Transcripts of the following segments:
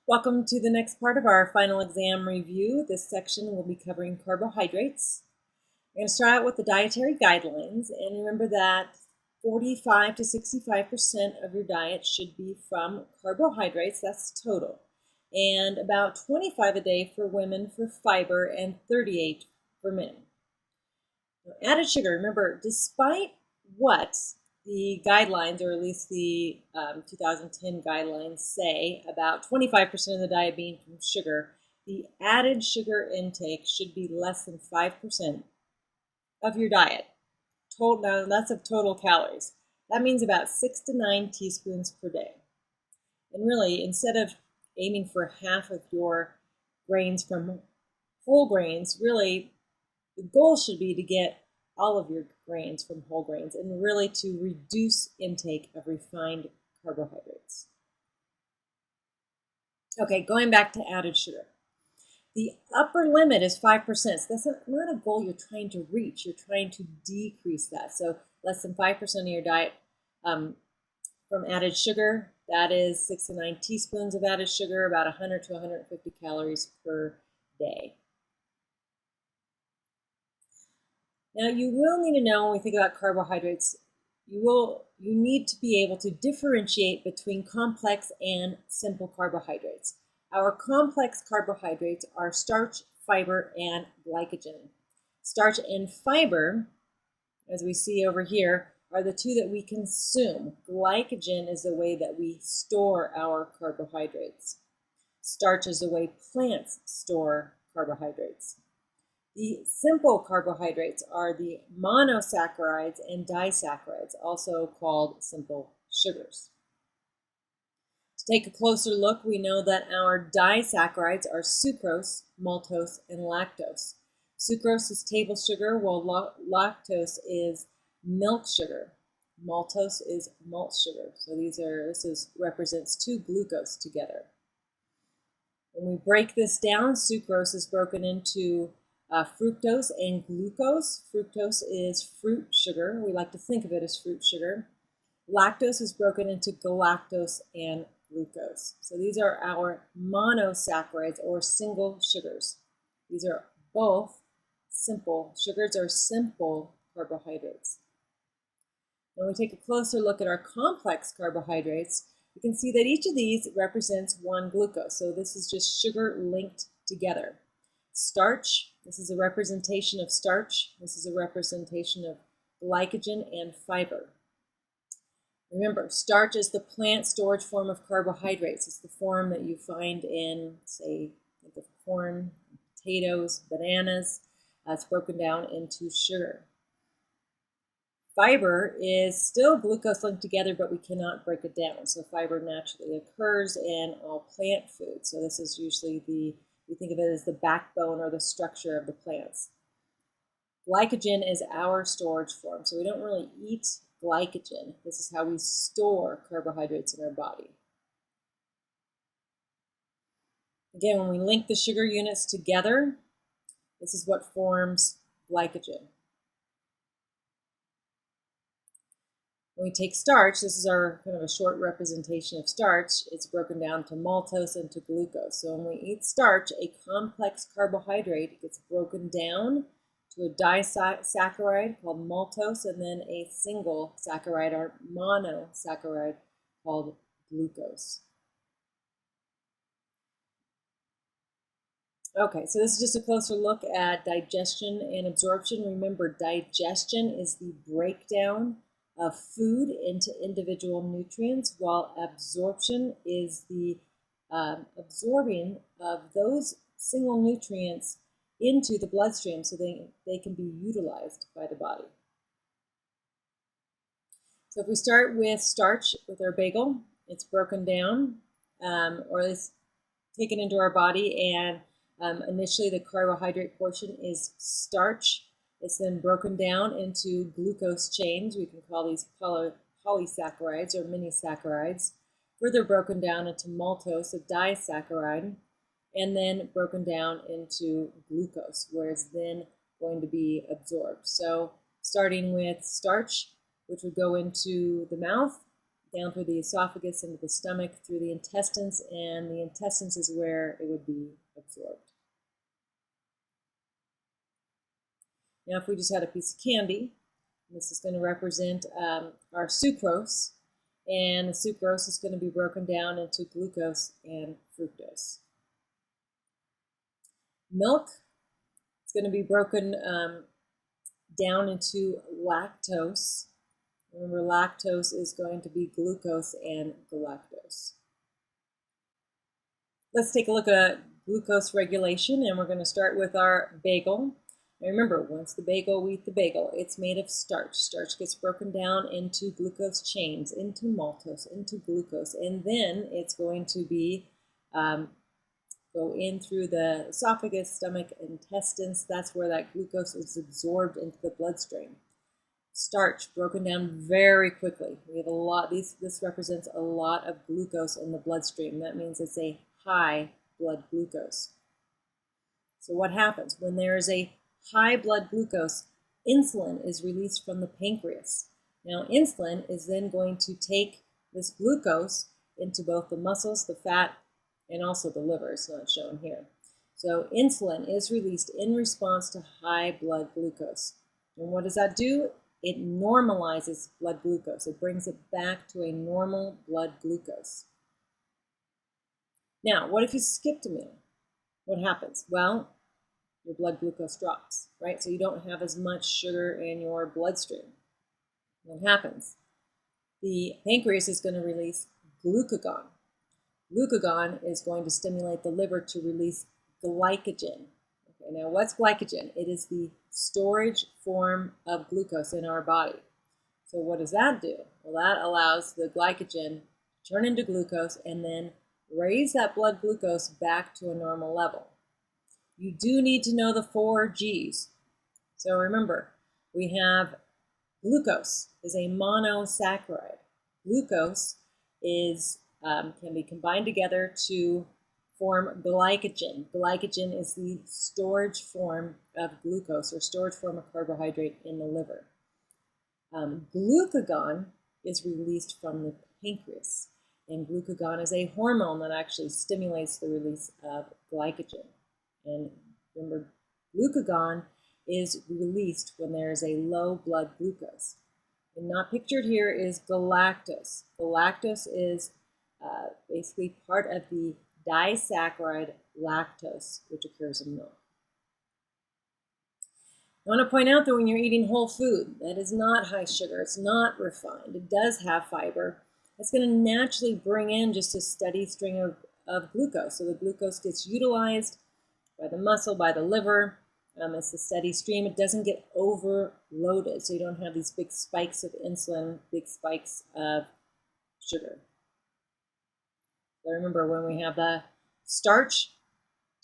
Welcome to the next part of our final exam review. This section will be covering carbohydrates. We're going to start out with the dietary guidelines, and remember that 45 to 65% of your diet should be from carbohydrates, that's total, and about 25 a day for women for fiber and 38 for men. Now, added sugar, remember, despite what the guidelines, or at least the 2010 guidelines, say about 25% of the diet being from sugar, the added sugar intake should be less than 5% of your diet. Now that's of total calories. That means about 6 to 9 teaspoons per day. And really, instead of aiming for half of your grains from whole grains, really the goal should be to get all of your grains from whole grains and really to reduce intake of refined carbohydrates. Okay, going back to added sugar. The upper limit is 5%. So that's not a goal you're trying to reach. You're trying to decrease that. So less than 5% of your diet from added sugar. That is 6 to 9 teaspoons of added sugar, about 100 to 150 calories per day. Now, you will need to know when we think about carbohydrates, you need to be able to differentiate between complex and simple carbohydrates. Our complex carbohydrates are starch, fiber, and glycogen. Starch and fiber, as we see over here, are the two that we consume. Glycogen is the way that we store our carbohydrates. Starch is the way plants store carbohydrates. The simple carbohydrates are the monosaccharides and disaccharides, also called simple sugars. To take a closer look, we know that our disaccharides are sucrose, maltose, and lactose. Sucrose is table sugar, while lactose is milk sugar. Maltose is malt sugar. So this represents two glucose together. When we break this down, sucrose is broken into fructose and glucose. Fructose is fruit sugar. We like to think of it as fruit sugar. Lactose is broken into galactose and glucose. So these are our monosaccharides, or single sugars. These are both simple sugars, or simple carbohydrates. When we take a closer look at our complex carbohydrates, you can see that each of these represents one glucose. So this is just sugar linked together. Starch, this is a representation of starch. This is a representation of glycogen and fiber. Remember, starch is the plant storage form of carbohydrates. It's the form that you find in, say, think of corn, potatoes, bananas. It's broken down into sugar. Fiber is still glucose linked together, but we cannot break it down. So fiber naturally occurs in all plant foods. So this is usually we think of it as the backbone or the structure of the plants. Glycogen is our storage form, so we don't really eat glycogen. This is how we store carbohydrates in our body. Again, when we link the sugar units together, this is what forms glycogen. When we take starch, this is our kind of a short representation of starch. It's broken down to maltose and to glucose. So when we eat starch, a complex carbohydrate gets broken down to a disaccharide called maltose, and then a single saccharide or monosaccharide called glucose. Okay, so this is just a closer look at digestion and absorption. Remember, digestion is the breakdown of food into individual nutrients, while absorption is the absorbing of those single nutrients into the bloodstream so they can be utilized by the body. So if we start with starch with our bagel, it's broken down or it's taken into our body, and initially the carbohydrate portion is starch. It's then broken down into glucose chains. We can call these polysaccharides or mini saccharides. Further broken down into maltose, a disaccharide, and then broken down into glucose, where it's then going to be absorbed. So starting with starch, which would go into the mouth, down through the esophagus into the stomach, through the intestines, and the intestines is where it would be absorbed. Now, if we just had a piece of candy, this is going to represent our sucrose, and the sucrose is going to be broken down into glucose and fructose. Milk is going to be broken down into lactose. Remember, lactose is going to be glucose and galactose. Let's take a look at glucose regulation, and we're going to start with our bagel. Now remember, once we eat the bagel, it's made of starch. Starch gets broken down into glucose chains, into maltose, into glucose, and then it's going to be go in through the esophagus, stomach, intestines. That's where that glucose is absorbed into the bloodstream. Starch broken down very quickly. We have a lot. This represents a lot of glucose in the bloodstream. That means it's a high blood glucose. So what happens when there is a high blood glucose? Insulin is released from the pancreas. Now insulin is then going to take this glucose into both the muscles, the fat, and also the liver. It's not shown here. So insulin is released in response to high blood glucose. And what does that do? It normalizes blood glucose. It brings it back to a normal blood glucose. Now, what if you skipped a meal? What happens? Well, your blood glucose drops, right? So you don't have as much sugar in your bloodstream. What happens? The pancreas is going to release glucagon. Glucagon is going to stimulate the liver to release glycogen. Okay, now what's glycogen? It is the storage form of glucose in our body. So what does that do? Well, that allows the glycogen to turn into glucose and then raise that blood glucose back to a normal level. You do need to know the 4 G's. So remember, we have glucose is a monosaccharide. Glucose is can be combined together to form glycogen. Glycogen is the storage form of glucose or storage form of carbohydrate in the liver. Glucagon is released from the pancreas, and glucagon is a hormone that actually stimulates the release of glycogen. And remember, glucagon is released when there is a low blood glucose. And not pictured here is galactose. Galactose is basically part of the disaccharide lactose, which occurs in milk. I want to point out that when you're eating whole food, that is not high sugar, it's not refined, it does have fiber, it's going to naturally bring in just a steady string of glucose. So the glucose gets utilized by the muscle, by the liver. It's a steady stream. It doesn't get overloaded, so you don't have these big spikes of insulin, big spikes of sugar. So remember, when we have the starch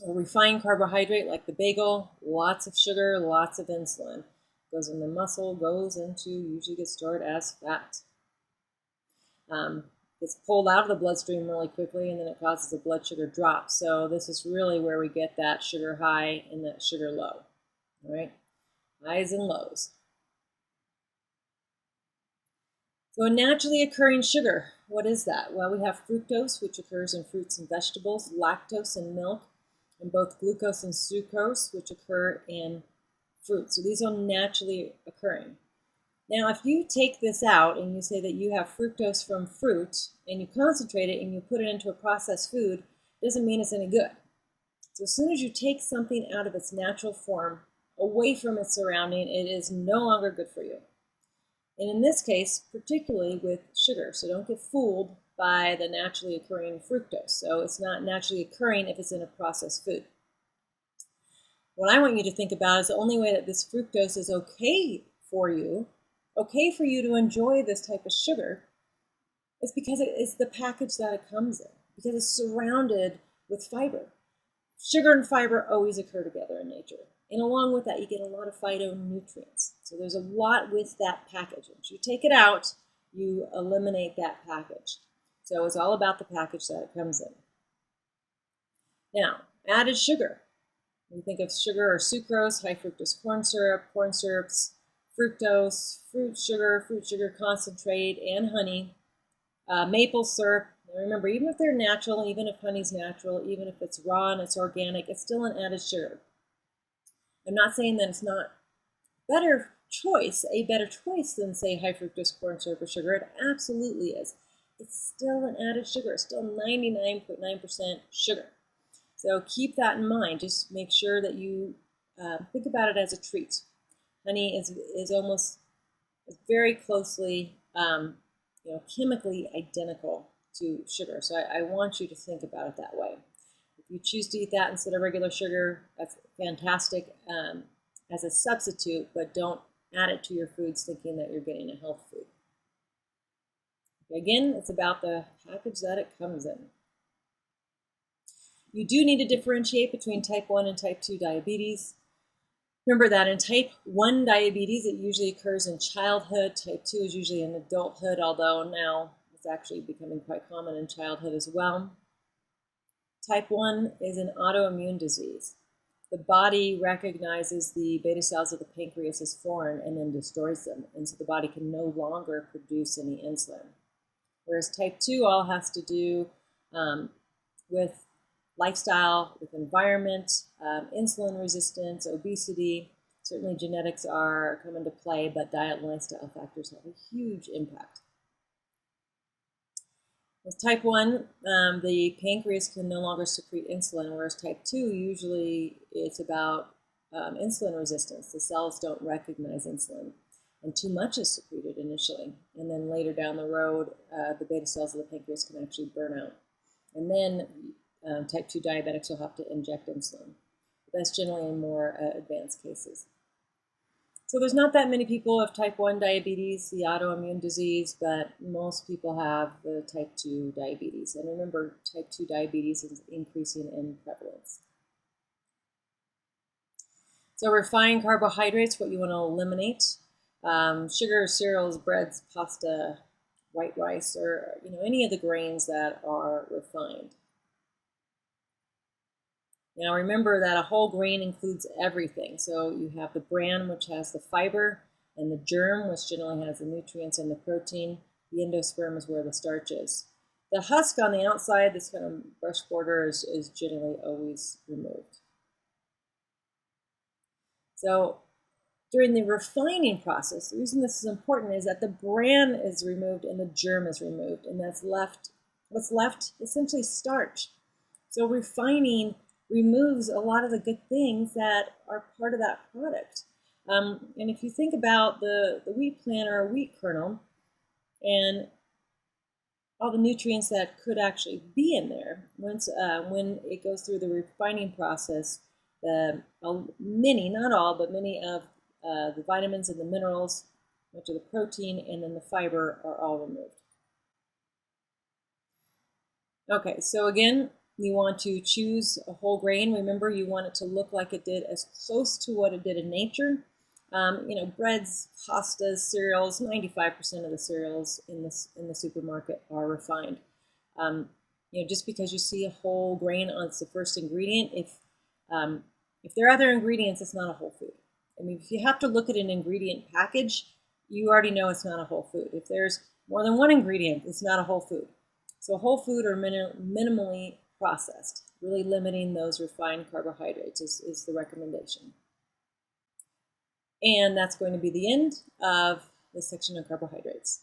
or refined carbohydrate like the bagel, lots of sugar, lots of insulin. Goes in the muscle, goes into, usually gets stored as fat. Gets pulled out of the bloodstream really quickly, and then it causes a blood sugar drop. So this is really where we get that sugar high and that sugar low. All right, highs and lows. So a naturally occurring sugar, what is that? Well, we have fructose, which occurs in fruits and vegetables, lactose in milk, and both glucose and sucrose, which occur in fruit. So these are naturally occurring. Now, if you take this out and you say that you have fructose from fruit and you concentrate it and you put it into a processed food, it doesn't mean it's any good. So as soon as you take something out of its natural form, away from its surrounding, it is no longer good for you. And in this case, particularly with sugar, so don't get fooled by the naturally occurring fructose. So it's not naturally occurring if it's in a processed food. What I want you to think about is the only way that this fructose is okay for you to enjoy this type of sugar, is because it is the package that it comes in, because it's surrounded with fiber. Sugar and fiber always occur together in nature. And along with that, you get a lot of phytonutrients. So there's a lot with that package. Once you take it out, you eliminate that package. So it's all about the package that it comes in. Now, added sugar. When you think of sugar or sucrose, high fructose corn syrups, fructose, fruit sugar concentrate, and honey. Maple syrup. Now remember, even if they're natural, even if honey's natural, even if it's raw and it's organic, it's still an added sugar. I'm not saying that it's not a better choice than, say, high fructose corn syrup or sugar. It absolutely is. It's still an added sugar. It's still 99.9% sugar. So keep that in mind. Just make sure that you think about it as a treat. Honey is almost very closely chemically identical to sugar. So I want you to think about it that way. If you choose to eat that instead of regular sugar, that's fantastic as a substitute, but don't add it to your foods thinking that you're getting a health food. Again, it's about the package that it comes in. You do need to differentiate between type 1 and type 2 diabetes. Remember that in type 1 diabetes, it usually occurs in childhood. Type 2 is usually in adulthood, although now it's actually becoming quite common in childhood as well. Type 1 is an autoimmune disease. The body recognizes the beta cells of the pancreas as foreign and then destroys them, and so the body can no longer produce any insulin. Whereas type 2 all has to do with lifestyle, with environment, insulin resistance, obesity. Certainly genetics come into play, but diet and lifestyle factors have a huge impact. With type 1, the pancreas can no longer secrete insulin, whereas type 2, usually it's about insulin resistance. The cells don't recognize insulin, and too much is secreted initially. And then later down the road, the beta cells of the pancreas can actually burn out. And then type 2 diabetics will have to inject insulin. But that's generally in more advanced cases. So there's not that many people with type 1 diabetes, the autoimmune disease, but most people have the type 2 diabetes. And remember, type 2 diabetes is increasing in prevalence. So refined carbohydrates, what you want to eliminate. Sugar, cereals, breads, pasta, white rice, or any of the grains that are refined. Now remember that a whole grain includes everything. So you have the bran, which has the fiber, and the germ, which generally has the nutrients and the protein. The endosperm is where the starch is. The husk on the outside, this kind of brush border, is generally always removed. So during the refining process, the reason this is important is that the bran is removed and the germ is removed, and what's left essentially starch. So refining removes a lot of the good things that are part of that product. And if you think about the wheat plant or a wheat kernel and all the nutrients that could actually be in there, when it goes through the refining process, many, not all, but many of the vitamins and the minerals, much of the protein, and then the fiber are all removed. Okay, so again, you want to choose a whole grain. Remember, you want it to look like it did, as close to what it did in nature. Breads, pastas, cereals, 95% of the cereals in the supermarket are refined. Just because you see a whole grain on the first ingredient, if there are other ingredients, it's not a whole food. I mean, if you have to look at an ingredient package, you already know it's not a whole food. If there's more than one ingredient, it's not a whole food. So whole food or minimally processed, really limiting those refined carbohydrates is the recommendation. And that's going to be the end of this section on carbohydrates.